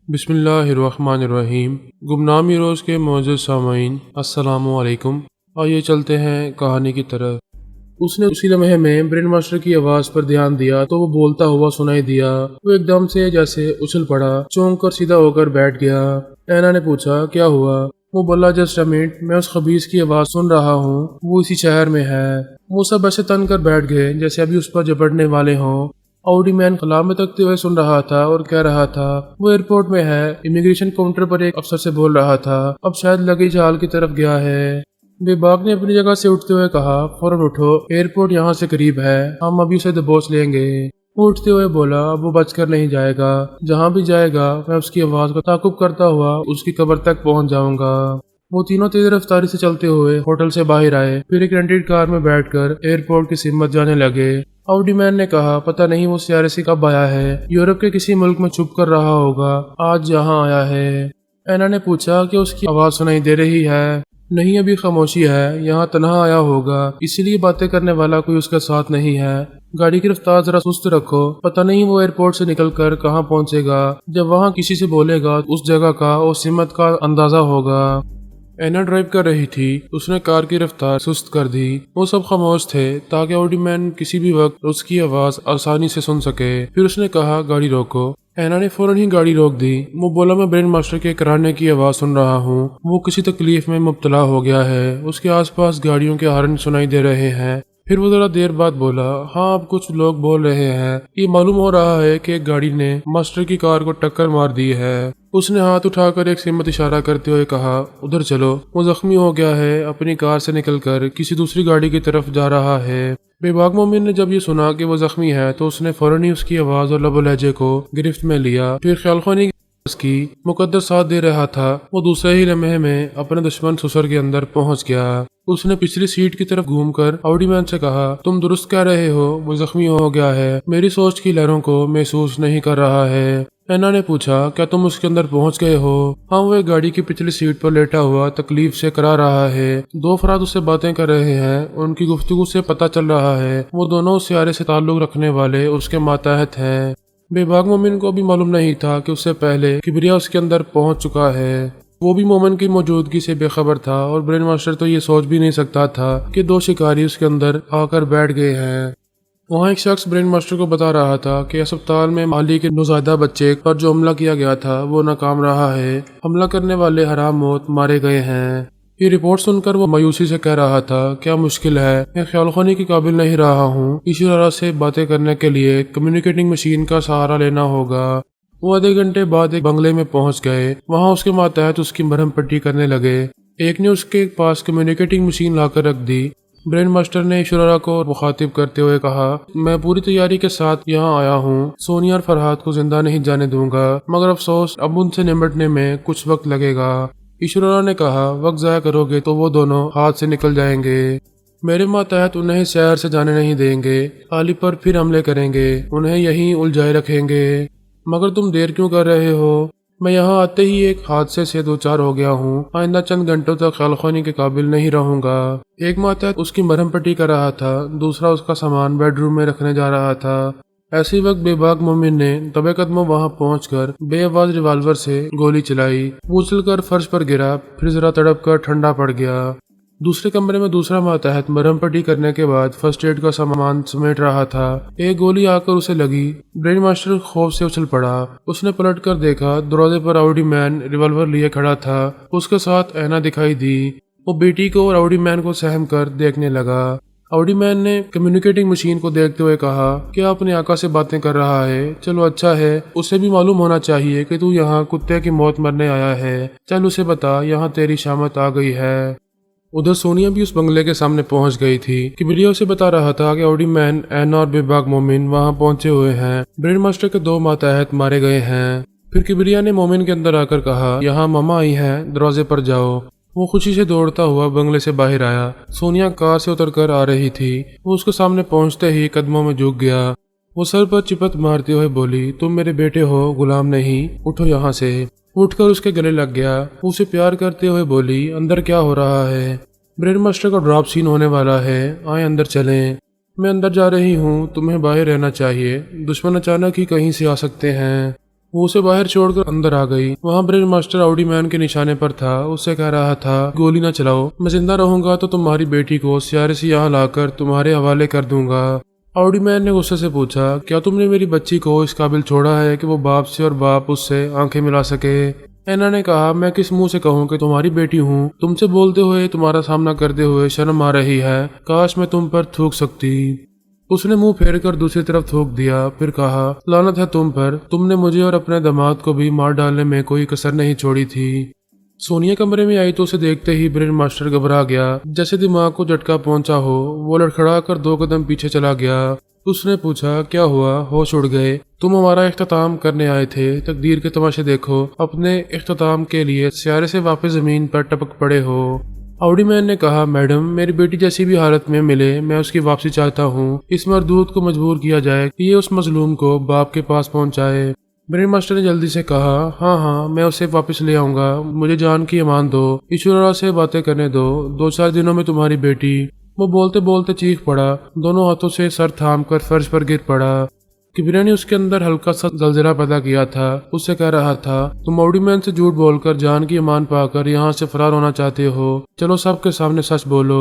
بسم اللہ الرحمن الرحیم۔ گمنامی روز کے معزز سامعین، السلام علیکم۔ آئیے چلتے ہیں کہانی کی طرف۔ اس نے اسی لمحے میں برین ماسٹر کی آواز پر دھیان دیا تو وہ بولتا ہوا سنائی دیا۔ وہ ایک دم سے جیسے اچھل پڑا، چونک کر سیدھا ہو کر بیٹھ گیا۔ اینا نے پوچھا، کیا ہوا؟ وہ بولا، جسٹ اے منٹ، میں اس خبیث کی آواز سن رہا ہوں، وہ اسی شہر میں ہے۔ وہ سب ایسے تن کر بیٹھ گئے جیسے ابھی اس پر جپٹنے والے ہوں۔ آؤڈی مین خلا میں تکتے ہوئے سن رہا تھا اور کہہ رہا تھا، وہ ایئرپورٹ میں ہے، امیگریشن کاؤنٹر پر ایک افسر سے بول رہا تھا، اب شاید لگیج ہال کی طرف گیا ہے۔ بے باک نے اپنی جگہ سے اٹھتے ہوئے کہا، فوراً اٹھو، ایئرپورٹ یہاں سے قریب ہے، ہم ابھی اسے دبوچ لیں گے۔ وہ اٹھتے ہوئے بولا، وہ بچ کر نہیں جائے گا، جہاں بھی جائے گا میں اس کی آواز کو تعقب کرتا ہوا اس کی قبر تک پہنچ جاؤں گا۔ وہ تینوں تیز رفتاری سے چلتے ہوئے ہوٹل سے باہر آئے، پھر ایک رینٹڈ کار میں بیٹھ کر ایئرپورٹ کی سمت جانے لگے۔ آؤڈی مین نے کہا، پتہ نہیں وہ سیارے سے کب آیا ہے، یورپ کے کسی ملک میں چھپ کر رہا ہوگا، آج یہاں آیا ہے۔ اینا نے پوچھا کہ اس کی آواز سنائی دے رہی ہے؟ نہیں، ابھی خاموشی ہے، یہاں تنہا آیا ہوگا، اسی لیے باتیں کرنے والا کوئی اس کے ساتھ نہیں ہے۔ گاڑی کی رفتار ذرا سست رکھو، پتہ نہیں وہ ایئرپورٹ سے نکل کر کہاں پہنچے گا، جب وہاں کسی سے بولے گا اس جگہ کا اور سمت کا اندازہ ہوگا۔ اینا ڈرائیو کر رہی تھی، اس نے کار کی رفتار سست کر دی۔ وہ سب خاموش تھے تاکہ آؤڈی مین کسی بھی وقت اس کی آواز آسانی سے سن سکے۔ پھر اس نے کہا، گاڑی روکو۔ اینا نے فوراً ہی گاڑی روک دی۔ وہ بولا، میں برین ماسٹر کے کرانے کی آواز سن رہا ہوں، وہ کسی تکلیف میں مبتلا ہو گیا ہے، اس کے آس پاس گاڑیوں کے ہارن سنائی دے رہے ہیں۔ پھر وہ ذرا دیر بعد بولا، ہاں اب کچھ لوگ بول رہے ہیں، یہ معلوم ہو رہا ہے کہ ایک گاڑی نے ماسٹر کی کار کو ٹکر مار دی ہے۔ اس نے ہاتھ اٹھا کر ایک سمت اشارہ کرتے ہوئے کہا، ادھر چلو، وہ زخمی ہو گیا ہے، اپنی کار سے نکل کر کسی دوسری گاڑی کی طرف جا رہا ہے۔ بے باک مومن نے جب یہ سنا کہ وہ زخمی ہے تو اس نے فوراً ہی اس کی آواز اور لب و لہجے کو گرفت میں لیا، پھر خیال خوانی اس کی مقدر ساتھ دے رہا تھا۔ وہ دوسرے ہی لمحے میں اپنے دشمن سسر کے اندر پہنچ گیا۔ اس نے پچھلی سیٹ کی طرف گھوم کر آؤڈی مین سے کہا، تم درست کہہ رہے ہو، وہ زخمی ہو گیا ہے، میری سوچ کی لہروں کو محسوس نہیں کر رہا ہے۔ اینا نے پوچھا، کیا تم اس کے اندر پہنچ گئے ہو؟ ہاں، وہ ایک گاڑی کی پچھلی سیٹ پر لیٹا ہوا تکلیف سے کرا رہا ہے، دو افراد اس سے باتیں کر رہے ہیں، ان کی گفتگو سے پتہ چل رہا ہے وہ دونوں اس سیارے سے تعلق رکھنے والے اس کے ماتحت ہیں۔ بے باک مومن کو بھی معلوم نہیں تھا کہ اس سے پہلے کبریا اس کے اندر پہنچ چکا ہے۔ وہ بھی مومن کی موجودگی سے بے خبر تھا اور برین ماسٹر تو یہ سوچ بھی نہیں سکتا تھا کہ دو شکاری اس کے اندر آ کر بیٹھ گئے ہیں۔ وہاں ایک شخص برین ماسٹر کو بتا رہا تھا کہ اسپتال میں مالی کے نوزائیدہ بچے پر جو حملہ کیا گیا تھا وہ ناکام رہا ہے، حملہ کرنے والے حرام موت مارے گئے ہیں۔ یہ رپورٹ سن کر وہ مایوسی سے کہہ رہا تھا، کیا مشکل ہے، میں خیال خوانی کے قابل نہیں رہا ہوں، ایشورا سے باتیں کرنے کے لیے کمیونیکیٹنگ مشین کا سہارا لینا ہوگا۔ وہ آدھے گھنٹے بعد ایک بنگلے میں پہنچ گئے، وہاں اس کے ماتحت اس کی مرہم پٹی کرنے لگے۔ ایک نے اس کے پاس کمیونیکیٹنگ مشین لا کر رکھ دی۔ برین ماسٹر نے ایشورا کو مخاطب کرتے ہوئے کہا، میں پوری تیاری کے ساتھ یہاں آیا ہوں، سونیا اور فرحات کو زندہ نہیں جانے دوں گا، مگر افسوس اب ان سے نمٹنے میں کچھ وقت لگے گا۔ ایشورا نے کہا، وقت ضائع کرو گے تو وہ دونوں ہاتھ سے نکل جائیں گے، میرے ماتحت انہیں شہر سے جانے نہیں دیں گے، عالی پر پھر حملے کریں گے، انہیں یہیں الجھائے رکھیں گے۔ مگر تم دیر کیوں کر رہے ہو؟ میں یہاں آتے ہی ایک حادثے سے دوچار ہو گیا ہوں، آئندہ چند گھنٹوں تک خیال خوانی کے قابل نہیں رہوں گا۔ ایک ماتحت اس کی مرہم پٹی کر رہا تھا، دوسرا اس کا سامان بیڈ روم میں رکھنے جا رہا تھا۔ ایسی وقت بے باک مومن نے دبے قدموں وہاں پہنچ کر بے آواز ریوالور سے گولی چلائی، وہ اچھل کر فرش پر گرا، پھر ذرا تڑپ کر ٹھنڈا پڑ گیا۔ دوسرے کمرے میں دوسرا ماتحت مرہم پٹی کرنے کے بعد فرسٹ ایڈ کا سامان سمیٹ رہا تھا، ایک گولی آ کر اسے لگی۔ برین ماسٹر خوف سے اچھل پڑا، اس نے پلٹ کر دیکھا، دروازے پر آؤڈی مین ریوالور لیے کھڑا تھا، اس کے ساتھ اینا دکھائی دی۔ وہ بیٹی کو اور آؤڈی مین کو سہم کر دیکھنے لگا۔ آؤڈی مین نے کمیونیکیٹنگ مشین کو دیکھتے ہوئے کہا، کیا اپنے آقا سے باتیں کر رہا ہے؟ چلو اچھا ہے، اسے بھی معلوم ہونا چاہیے کہ تو یہاں کتے کی موت مرنے آیا ہے، چل اسے بتا یہاں تیری شامت آ گئی ہے۔ ادھر سونیا بھی اس بنگلے کے سامنے پہنچ گئی تھی۔ کبریا اسے بتا رہا تھا کہ آؤڈی مین، اینا اور بے باک مومن وہاں پہنچے ہوئے ہیں، برین ماسٹر کے دو ماتحت مارے گئے ہیں۔ پھر کبریا نے مومن کے اندر آ کر کہا، یہاں ماما آئی ہیں، دروازے پر جاؤ۔ وہ خوشی سے دوڑتا ہوا بنگلے سے باہر آیا۔ سونیا کار سے اتر کر آ رہی تھی، وہ اس کے سامنے پہنچتے ہی قدموں میں جھک گیا۔ وہ سر پر چپت مارتے ہوئے بولی، تم میرے بیٹے ہو، غلام نہیں، اٹھو یہاں سے۔ اٹھ کر اس کے گلے لگ گیا، اسے پیار کرتے ہوئے بولی، اندر کیا ہو رہا ہے؟ برین ماسٹر کا ڈراپ سین ہونے والا ہے، آئیں اندر چلیں۔ میں اندر جا رہی ہوں، تمہیں باہر رہنا چاہیے، دشمن اچانک ہی کہیں سے آ سکتے ہیں۔ وہ اسے باہر چھوڑ کر اندر آ گئی۔ وہاں برین ماسٹر آؤڈی مین کے نشانے پر تھا، اسے کہہ رہا تھا گولی نہ چلاؤ، میں زندہ رہوں گا تو تمہاری بیٹی کو سیارے سے یہاں لا کر تمہارے حوالے کر دوں گا۔ آؤڈی مین نے غصے سے پوچھا کیا تم نے میری بچی کو اس قابل چھوڑا ہے کہ وہ باپ سے اور باپ اس سے آنکھیں ملا سکے؟ اینا نے کہا میں کس منہ سے کہوں کہ تمہاری بیٹی ہوں، تم سے بولتے ہوئے تمہارا سامنا کرتے ہوئے شرم آ رہی ہے، کاش میں تم پر تھوک سکتی۔ اس نے منہ پھیر کر دوسری طرف تھوک دیا، پھر کہا لعنت ہے تم پر، تم نے مجھے اور اپنے داماد کو بھی مار ڈالنے میں کوئی کسر نہیں چھوڑی تھی۔ سونیا کمرے میں آئی تو اسے دیکھتے ہی برین ماسٹر گھبرا گیا، جیسے دماغ کو جھٹکا پہنچا ہو۔ وہ لڑکھڑا کر 2 قدم پیچھے چلا گیا۔ اس نے پوچھا کیا ہوا، ہوش اڑ گئے؟ تم ہمارا اختتام کرنے آئے تھے، تقدیر کے تماشے دیکھو، اپنے اختتام کے لیے سیارے سے واپس زمین پر ٹپک پڑے ہو۔ آؤڈی مین نے کہا میڈم میری بیٹی جیسی بھی حالت میں ملے میں اس کی واپسی چاہتا ہوں، اس مردود کو مجبور کیا جائے کہ یہ اس مظلوم کو باپ کے پاس پہنچائے۔ برین ماسٹر نے جلدی سے کہا ہاں میں اسے واپس لے آؤں گا، مجھے جان کی امان دو، ایشورا سے باتیں کرنے دو، 2-4 دنوں میں تمہاری بیٹی۔ وہ بولتے بولتے چیخ پڑا، دونوں ہاتھوں سے سر تھام کر فرش پر گر پڑا۔ کبریا نے اس کے اندر ہلکا سا زلزلہ پیدا کیا تھا، اس سے کہہ رہا تھا تم آؤڈی مین سے جھوٹ بول کر جان کی امان پا کر یہاں سے فرار ہونا چاہتے ہو، چلو سب کے سامنے سچ بولو۔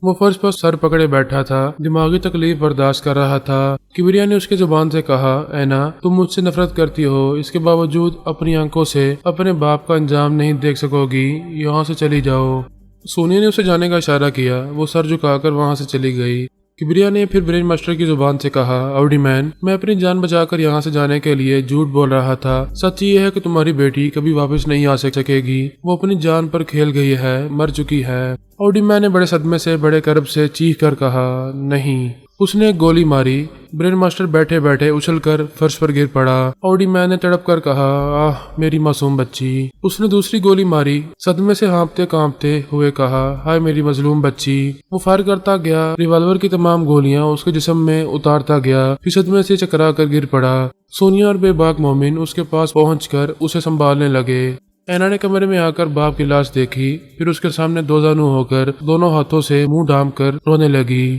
وہ فرش پر سر پکڑے بیٹھا تھا، دماغی تکلیف برداشت کر رہا تھا۔ کبریا نے اس کی زبان سے کہا اینا تم مجھ سے نفرت کرتی ہو، اس کے باوجود اپنی آنکھوں سے اپنے باپ کا انجام نہیں دیکھ سکو گی، یہاں سے چلی جاؤ۔ سونیا نے اسے جانے کا اشارہ کیا، وہ سر جھکا کر وہاں سے چلی گئی۔ کبریا نے پھر برین ماسٹر کی زبان سے کہا آؤڈی مین میں اپنی جان بچا کر یہاں سے جانے کے لیے جھوٹ بول رہا تھا، سچ یہ ہے کہ تمہاری بیٹی کبھی واپس نہیں آ سکے گی، وہ اپنی جان پر کھیل گئی ہے، مر چکی ہے۔ آؤڈی مین نے بڑے صدمے سے بڑے کرب سے چیخ کر کہا نہیں۔ اس نے ایک گولی ماری، برین ماسٹر بیٹھے بیٹھے اچھل کر فرش پر گر پڑا۔ آؤڈی مین نے تڑپ کر کہا آہ میری معصوم بچی۔ اس نے دوسری گولی ماری، صدمے سے ہانپتے کانپتے ہوئے کہا ہائے میری مظلوم بچی۔ وہ فائر کرتا گیا، ریوالور کی تمام گولیاں اس کے جسم میں اتارتا گیا، پھر صدمے سے چکرا کر گر پڑا۔ سونیا اور بے باک مومن اس کے پاس پہنچ کر اسے سنبھالنے لگے۔ اینا نے کمرے میں آ کر باپ کی لاش دیکھی، پھر اس کے سامنے دوزانو ہو کر دونوں ہاتھوں سے منہ ڈھانپ کر رونے لگی۔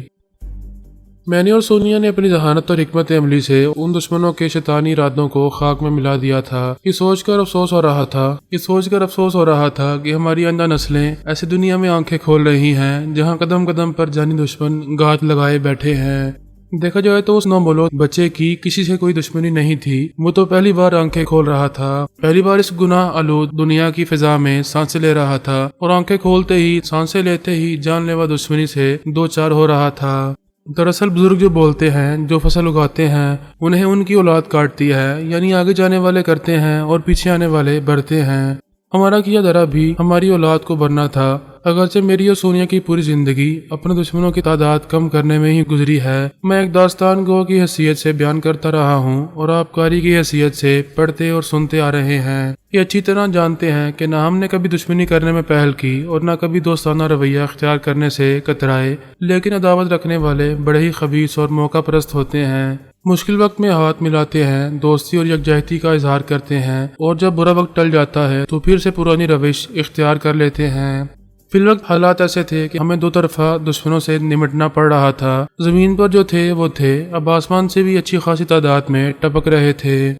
میں نے اور سونیا نے اپنی ذہانت اور حکمت عملی سے ان دشمنوں کے شیطانی ارادوں کو خاک میں ملا دیا تھا۔ یہ سوچ کر افسوس ہو رہا تھا کہ ہماری آئندہ نسلیں ایسی دنیا میں آنکھیں کھول رہی ہیں جہاں قدم قدم پر جانی دشمن گھات لگائے بیٹھے ہیں۔ دیکھا جائے تو اس نومولود بچے کی کسی سے کوئی دشمنی نہیں تھی، وہ تو پہلی بار آنکھیں کھول رہا تھا، پہلی بار اس گناہ آلود دنیا کی فضا میں سانسیں لے رہا تھا، اور آنکھیں کھولتے ہی سانسیں لیتے ہی جان لیوا دشمنی سے دو چار ہو رہا تھا۔ دراصل بزرگ جو بولتے ہیں، جو فصل اگاتے ہیں، انہیں ان کی اولاد کاٹتی ہے، یعنی آگے جانے والے کرتے ہیں اور پیچھے آنے والے بڑھتے ہیں۔ ہمارا کیا درا بھی ہماری اولاد کو بھرنا تھا، اگرچہ میری اور سونیا کی پوری زندگی اپنے دشمنوں کی تعداد کم کرنے میں ہی گزری ہے۔ میں ایک داستان گو کی حیثیت سے بیان کرتا رہا ہوں اور آپ قاری کی حیثیت سے پڑھتے اور سنتے آ رہے ہیں۔ یہ اچھی طرح جانتے ہیں کہ نہ ہم نے کبھی دشمنی کرنے میں پہل کی اور نہ کبھی دوستانہ رویہ اختیار کرنے سے کترائے، لیکن عداوت رکھنے والے بڑے ہی خبیث اور موقع پرست ہوتے ہیں۔ مشکل وقت میں ہاتھ ملاتے ہیں، دوستی اور یکجہتی کا اظہار کرتے ہیں، اور جب برا وقت ٹل جاتا ہے تو پھر سے پرانی روش اختیار کر لیتے ہیں۔ فی الوقت حالات ایسے تھے کہ ہمیں دو طرفہ دشمنوں سے نمٹنا پڑ رہا تھا۔ زمین پر جو تھے وہ تھے، اب آسمان سے بھی اچھی خاصی تعداد میں ٹپک رہے تھے۔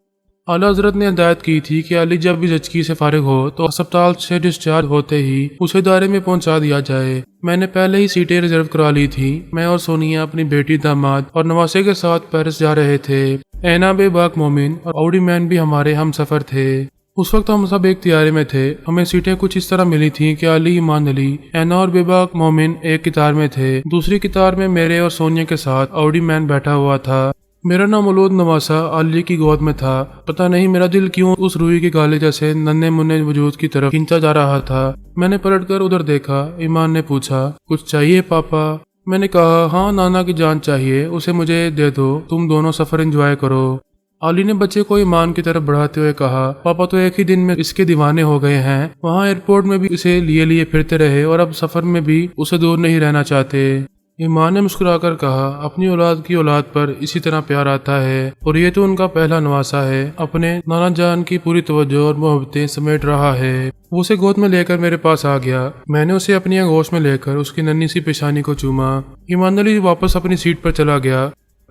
اعلیٰ حضرت نے ہدایت کی تھی کہ علی جب بھی زچگی سے فارغ ہو تو ہسپتال سے ڈسچارج ہوتے ہی اسے ادارے میں پہنچا دیا جائے۔ میں نے پہلے ہی سیٹیں ریزرو کرا لی تھی۔ میں اور سونیا اپنی بیٹی، داماد اور نواسے کے ساتھ پیرس جا رہے تھے۔ اینا، بے باک مومن اور آؤڈی مین بھی ہمارے ہم سفر تھے۔ اس وقت ہم سب ایک طیارے میں تھے۔ ہمیں سیٹیں کچھ اس طرح ملی تھیں کہ علی، ایمان علی، اینا اور بے باک مومن ایک قطار میں تھے۔ دوسری قطار میں میرے اور سونیا کے ساتھ آؤڈی مین بیٹھا ہوا تھا۔ میرا نامولود نواسا علی کی گود میں تھا۔ پتہ نہیں میرا دل کیوں اس روئی کے گالے جیسے ننھے منھے وجود کی طرف کھینچا جا رہا تھا۔ میں نے پلٹ کر ادھر دیکھا۔ ایمان نے پوچھا کچھ چاہیے پاپا؟ میں نے کہا ہاں، نانا کی جان چاہیے، اسے مجھے دے دو، تم دونوں سفر انجوائے کرو۔ علی نے بچے کو ایمان کی طرف بڑھاتے ہوئے کہا پاپا تو ایک ہی دن میں اس کے دیوانے ہو گئے ہیں، وہاں ایئرپورٹ میں بھی اسے لیے پھرتے رہے اور اب سفر میں بھی اسے دور نہیں رہنا چاہتے۔ ایمان نے مسکرا کر کہا اپنی اولاد کی اولاد پر اسی طرح پیار آتا ہے، اور یہ تو ان کا پہلا نواسا ہے، اپنے نانا جان کی پوری توجہ اور محبتیں سمیٹ رہا ہے۔ وہ اسے گود میں لے کر میرے پاس آ گیا۔ میں نے اسے اپنی آغوش میں لے کر اس کی ننھی سی پیشانی کو چوما۔ ایمان علی واپس اپنی سیٹ پر چلا گیا۔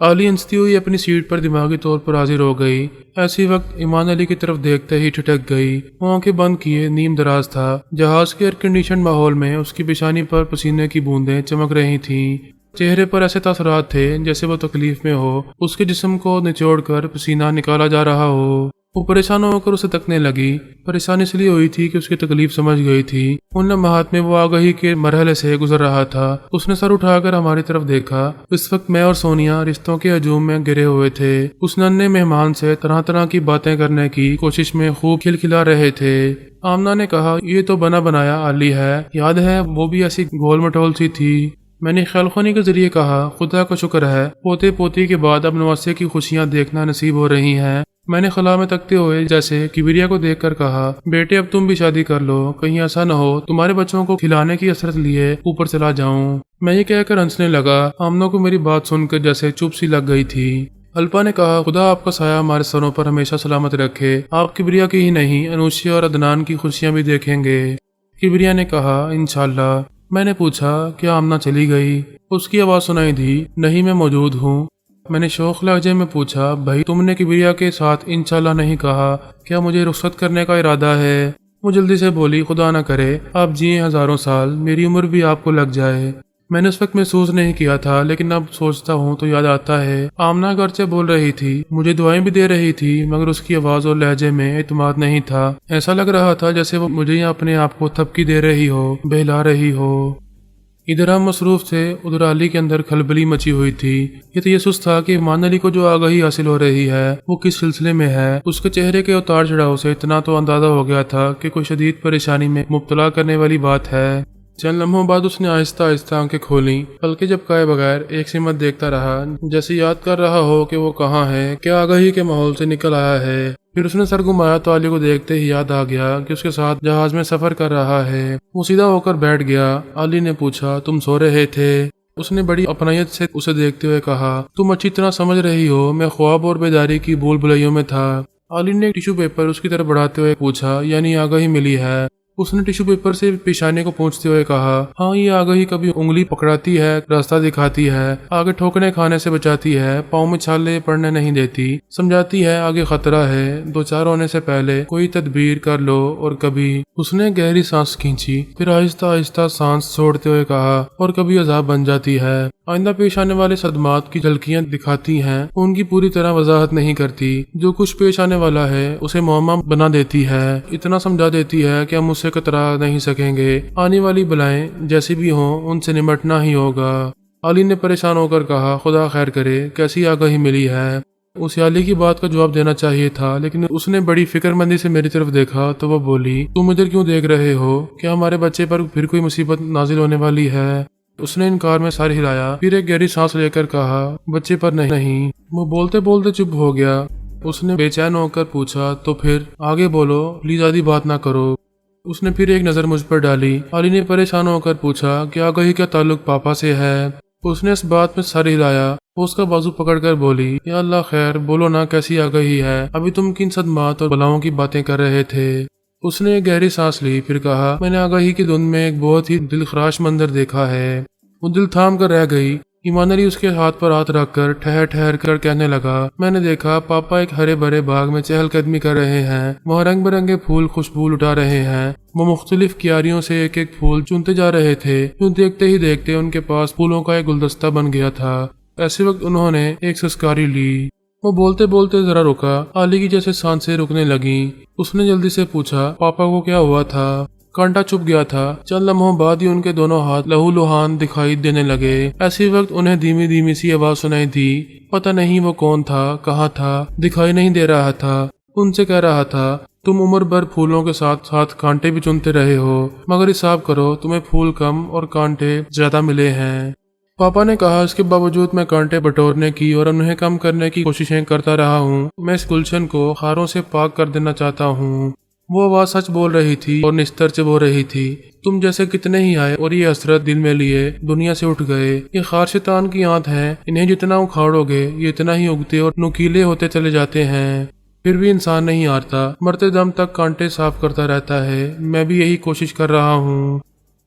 علی ہنستی ہوئی اپنی سیٹ پر دماغی طور پر حاضر ہو گئی۔ ایسی وقت ایمان علی کی طرف دیکھتے ہی ٹھٹک گئی، وہ آنکھیں بند کیے نیم دراز تھا۔ جہاز کے ایئر کنڈیشن ماحول میں اس کی پیشانی پر پسینے کی بوندیں چمک رہی تھیں۔ چہرے پر ایسے تاثرات تھے جیسے وہ تکلیف میں ہو، اس کے جسم کو نچوڑ کر پسینہ نکالا جا رہا ہو۔ وہ پریشان ہو کر اسے تکنے لگی۔ پریشانی اس لیے ہوئی تھی کہ اس کی تکلیف سمجھ گئی تھی۔ ان لمحات میں وہ آگہی کے مرحلے سے گزر رہا تھا۔ اس نے سر اٹھا کر ہماری طرف دیکھا۔ اس وقت میں اور سونیا رشتوں کے ہجوم میں گرے ہوئے تھے۔ اس ننھے مہمان سے طرح طرح کی باتیں کرنے کی کوشش میں خوب کھلکھلا رہے تھے۔ آمنہ نے کہا، یہ تو بنا بنایا علی ہے، یاد ہے وہ بھی ایسی گول مٹول سی تھی۔ میں نے خیال خوانی کے ذریعے کہا، خدا کا شکر ہے پوتے پوتی کے بعد اب نواسے کی خوشیاں دیکھنا نصیب ہو رہی ہیں۔ میں نے خلا میں تکتے ہوئے جیسے کبریا کو دیکھ کر کہا، بیٹے اب تم بھی شادی کر لو، کہیں ایسا نہ ہو تمہارے بچوں کو کھلانے کی حسرت لیے اوپر چلا جاؤں۔ میں یہ کہہ کر ہنسنے لگا۔ آمنہ کو میری بات سن کر جیسے چپ سی لگ گئی تھی۔ الپا نے کہا، خدا آپ کا سایہ ہمارے سروں پر ہمیشہ سلامت رکھے، آپ کبریا کی ہی نہیں انوشی اور عدنان کی خوشیاں بھی دیکھیں گے۔ کبریا نے کہا، انشاءاللہ۔ میں نے پوچھا، کیا آمنہ چلی گئی؟ اس کی آواز سنائی دی، نہیں میں موجود ہوں۔ میں نے شوق لہجے میں پوچھا، بھائی تم نے کبریا کے ساتھ انشاءاللہ نہیں کہا، کیا مجھے رخصت کرنے کا ارادہ ہے؟ وہ جلدی سے بولی، خدا نہ کرے آپ جئیں ہزاروں سال، میری عمر بھی آپ کو لگ جائے۔ میں نے اس وقت محسوس نہیں کیا تھا، لیکن اب سوچتا ہوں تو یاد آتا ہے آمنہ گرچہ بول رہی تھی، مجھے دعائیں بھی دے رہی تھی، مگر اس کی آواز اور لہجے میں اعتماد نہیں تھا۔ ایسا لگ رہا تھا جیسے وہ مجھے یا اپنے آپ کو تھپکی دے رہی ہو، بہلا رہی ہو۔ ادھر ہم مصروف تھے، ادھر علی کے اندر کھلبلی مچی ہوئی تھی۔ یہ تجسس تھا کہ ایمان علی کو جو آگاہی حاصل ہو رہی ہے وہ کس سلسلے میں ہے۔ اس کے چہرے کے اتار چڑھاؤ سے اتنا تو اندازہ ہو گیا تھا کہ کوئی شدید پریشانی میں مبتلا کرنے والی بات ہے۔ چند لمحوں بعد اس نے آہستہ آہستہ آنکھیں کھولیں، پلکیں جھپکائے بغیر ایک سمت دیکھتا رہا، جیسے یاد کر رہا ہو کہ وہ کہاں ہے، کیا آگاہی کے ماحول سے نکل آیا ہے۔ پھر اس نے سر گھمایا تو علی کو دیکھتے ہی یاد آ گیا کہ اس کے ساتھ جہاز میں سفر کر رہا ہے۔ وہ سیدھا ہو کر بیٹھ گیا۔ علی نے پوچھا، تم سو رہے تھے؟ اس نے بڑی اپنائیت سے اسے دیکھتے ہوئے کہا، تم اچھی طرح سمجھ رہی ہو میں خواب اور بیداری کی بھول بھلائیوں میں تھا۔ علی نے ٹیشو پیپر اس کی طرف بڑھاتے ہوئے پوچھا، یعنی آگاہی ملی ہے؟ اس نے ٹیشو پیپر سے پیشانی کو پونچھتے ہوئے کہا، ہاں یہ آگاہی کبھی انگلی پکڑاتی ہے، راستہ دکھاتی ہے، آگے ٹھوکنے کھانے سے بچاتی ہے، پاؤں میں چھالے پڑنے نہیں دیتی، سمجھاتی ہے آگے خطرہ ہے، دو چار ہونے سے پہلے کوئی تدبیر کر لو۔ اور کبھی اس نے گہری سانس کھینچی، پھر آہستہ آہستہ سانس چھوڑتے ہوئے کہا، اور کبھی عذاب بن جاتی ہے، آئندہ پیش آنے والے صدمات کی جھلکیاں دکھاتی ہیں، ان کی پوری طرح وضاحت نہیں کرتی، جو کچھ پیش آنے والا ہے اسے معمہ بنا دیتی ہے، اتنا سمجھا دیتی ہے کہ ہم اسے کترا نہیں سکیں گے، آنے والی بلائیں جیسی بھی ہوں ان سے نمٹنا ہی ہوگا۔ علی نے پریشان ہو کر کہا، خدا خیر کرے، کیسی آگاہی ملی ہے؟ اسے علی کی بات کا جواب دینا چاہیے تھا، لیکن اس نے بڑی فکر مندی سے میری طرف دیکھا تو وہ بولی، تم ادھر کیوں دیکھ رہے ہو؟ کیا ہمارے بچے پر پھر کوئی مصیبت نازل ہونے والی ہے؟ اس نے انکار میں سر ہلایا، پھر ایک گہری سانس لے کر کہا، بچے پر نہیں۔ وہ بولتے بولتے چپ ہو گیا۔ اس نے بے چین ہو کر پوچھا، تو پھر آگے بولو، پلیز زیادہ بات نہ کرو۔ اس نے پھر ایک نظر مجھ پر ڈالی۔ علی نے پریشان ہو کر پوچھا، کیا آگاہی کا تعلق پاپا سے ہے؟ اس نے اس بات میں سر ہلایا۔ وہ اس کا بازو پکڑ کر بولی، یا اللہ خیر، بولو نا کیسی آگاہی ہے؟ ابھی تم کن صدمات اور بلاؤں کی باتیں کر رہے تھے؟ اس نے ایک گہری سانس لی، پھر کہا، میں نے آگاہی کی دھند میں ایک بہت ہی دل خراش منظر دیکھا ہے۔ وہ دل تھام کر رہ گئی۔ ایمان علی اس کے ہاتھ پر ہاتھ رکھ کر ٹھہر ٹھہر کر کہنے لگا، میں نے دیکھا پاپا ایک ہرے بھرے باغ میں چہل قدمی کر رہے ہیں، وہاں رنگ برنگے پھول خوشبو لٹا رہے ہیں، وہ مختلف کیاریوں سے ایک ایک پھول چنتے جا رہے تھے، یوں دیکھتے ہی دیکھتے ان کے پاس پھولوں کا ایک گلدستہ بن گیا تھا۔ ایسے وقت انہوں نے ایک سسکاری لی۔ وہ بولتے بولتے ذرا رکا، علی کی جیسے سانسیں رکنے لگیں۔ اس نے جلدی سے پوچھا، پاپا کو کیا ہوا تھا؟ کانٹا چھپ گیا تھا۔ چند لمحوں بعد ہی ان کے دونوں ہاتھ لہو لہان دکھائی دینے لگے۔ ایسی وقت انہیں دھیمی دھیمی سی آواز سنائی دی۔ پتہ نہیں وہ کون تھا، کہاں تھا، دکھائی نہیں دے رہا تھا۔ ان سے کہہ رہا تھا، تم عمر بھر پھولوں کے ساتھ ساتھ کانٹے بھی چنتے رہے ہو، مگر حساب کرو تمہیں پھول کم اور کانٹے زیادہ ملے ہیں۔ پاپا نے کہا، اس کے باوجود میں کانٹے بٹورنے کی اور انہیں کم کرنے کی کوششیں کرتا رہا ہوں۔ میں اس گلشن کو خاروں سے پاک کر دینا چاہتا ہوں۔ وہ آواز سچ بول رہی تھی اور نستر سے بول رہی تھی۔ تم جیسے کتنے ہی آئے اور یہ حسرت دل میں لیے دنیا سے اٹھ گئے۔ یہ خار شیطان کی آنت ہیں، انہیں جتنا اکھاڑو گے یہ اتنا ہی اگتے اور نکیلے ہوتے چلے جاتے ہیں۔ پھر بھی انسان نہیں ہارتا، مرتے دم تک کانٹے صاف کرتا رہتا ہے۔ میں بھی یہی کوشش کر رہا ہوں۔